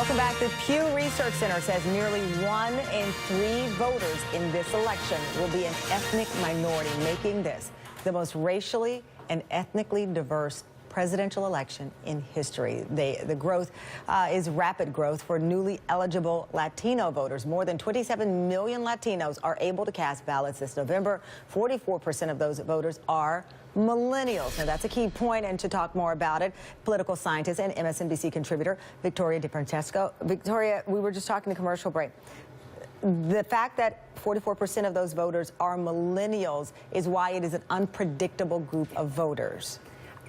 Welcome back. The Pew Research Center says nearly 1 in 3 voters in this election will be an ethnic minority, making this the most racially and ethnically diverse presidential election in history. The growth is rapid growth for newly eligible Latino voters. More than 27 million Latinos are able to cast ballots this November. 44% of those voters are millennials. Now, that's a key point, and to talk more about it, political scientist and MSNBC contributor Victoria DeFrancesco. Victoria, we were just talking to commercial break. The fact that 44% of those voters are millennials is why it is an unpredictable group of voters.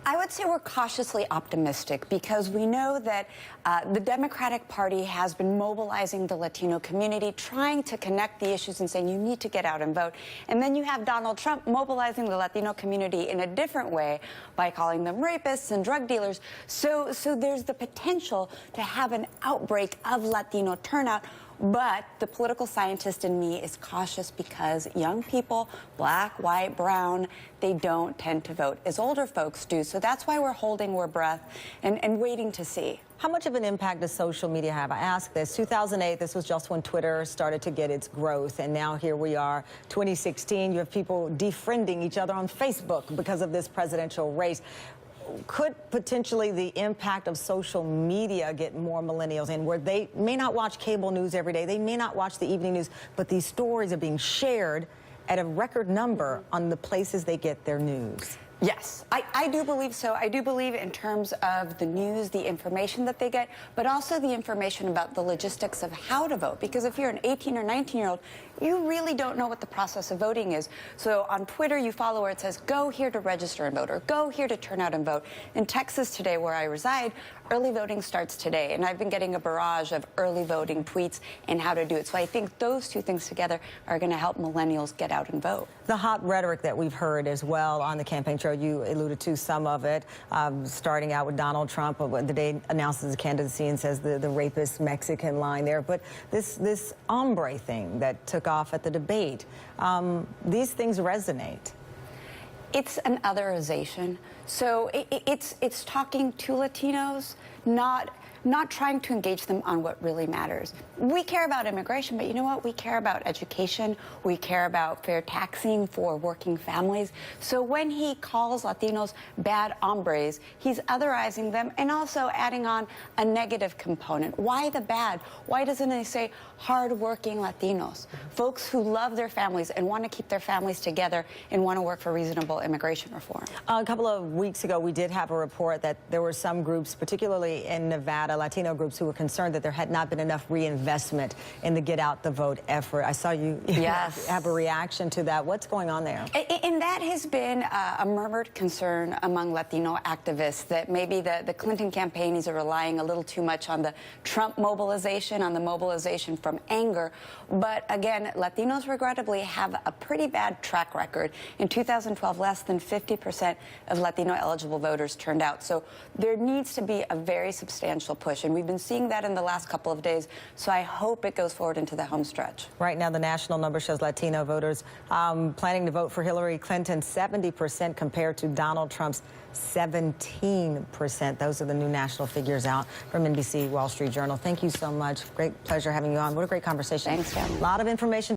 I would say we're cautiously optimistic because we know that the Democratic Party has been mobilizing the Latino community, trying to connect the issues and saying you need to get out and vote. And then you have Donald Trump mobilizing the Latino community in a different way by calling them rapists and drug dealers. So there's the potential to have an outbreak of Latino turnout. But the political scientist in me is cautious because young people, black, white, brown, they don't tend to vote as older folks do. So that's why we're holding our breath and waiting to see. How much of an impact does social media have? I ask this. 2008, this was just when Twitter started to get its growth, and now here we are, 2016. You have people defriending each other on Facebook because of this presidential race. Could potentially the impact of social media get more millennials in, where they may not watch cable news every day, they may not watch the evening news, but these stories are being shared at a record number on the places they get their news? Yes, I do believe so. I do believe in terms of the news, the information that they get, but also the information about the logistics of how to vote. Because if you're an 18 or 19-year-old, you really don't know what the process of voting is. So on Twitter, you follow where it says, go here to register and vote, or go here to turn out and vote. In Texas today, where I reside, early voting starts today. And I've been getting a barrage of early voting tweets and how to do it. So I think those two things together are going to help millennials get out and vote. The hot rhetoric that we've heard as well on the campaign trail, you alluded to some of it, starting out with Donald Trump the day he announces his candidacy and says the rapist Mexican line there. But this hombre thing that took off at the debate, these things resonate. It's an otherization. So it's talking to Latinos, not trying to engage them on what really matters. We care about immigration, but you know what? We care about education. We care about fair taxing for working families. So when he calls Latinos bad hombres, he's otherizing them and also adding on a negative component. Why the bad? Why doesn't he say hardworking Latinos? Folks who love their families and want to keep their families together and want to work for reasonable immigration reform. A couple of weeks ago, we did have a report that there were some groups, particularly in Nevada, Latino groups, who were concerned that there had not been enough reinvestment in the Get Out the Vote effort. I saw you yes. have a reaction to that. What's going on there? And that has been a murmured concern among Latino activists, that maybe the Clinton campaign is relying a little too much on the Trump mobilization, on the mobilization from anger. But again, Latinos regrettably have a pretty bad track record. In 2012, less than 50% of Latino eligible voters turned out. So there needs to be a very substantial push, and we've been seeing that in the last couple of days, so I hope it goes forward into the home stretch. Right now, the national number shows Latino voters planning to vote for Hillary Clinton 70% compared to Donald Trump's 17%. Those are the new national figures out from NBC Wall Street Journal. Thank you so much. Great pleasure having you on. What a great conversation. Thanks, Jen. A lot of information.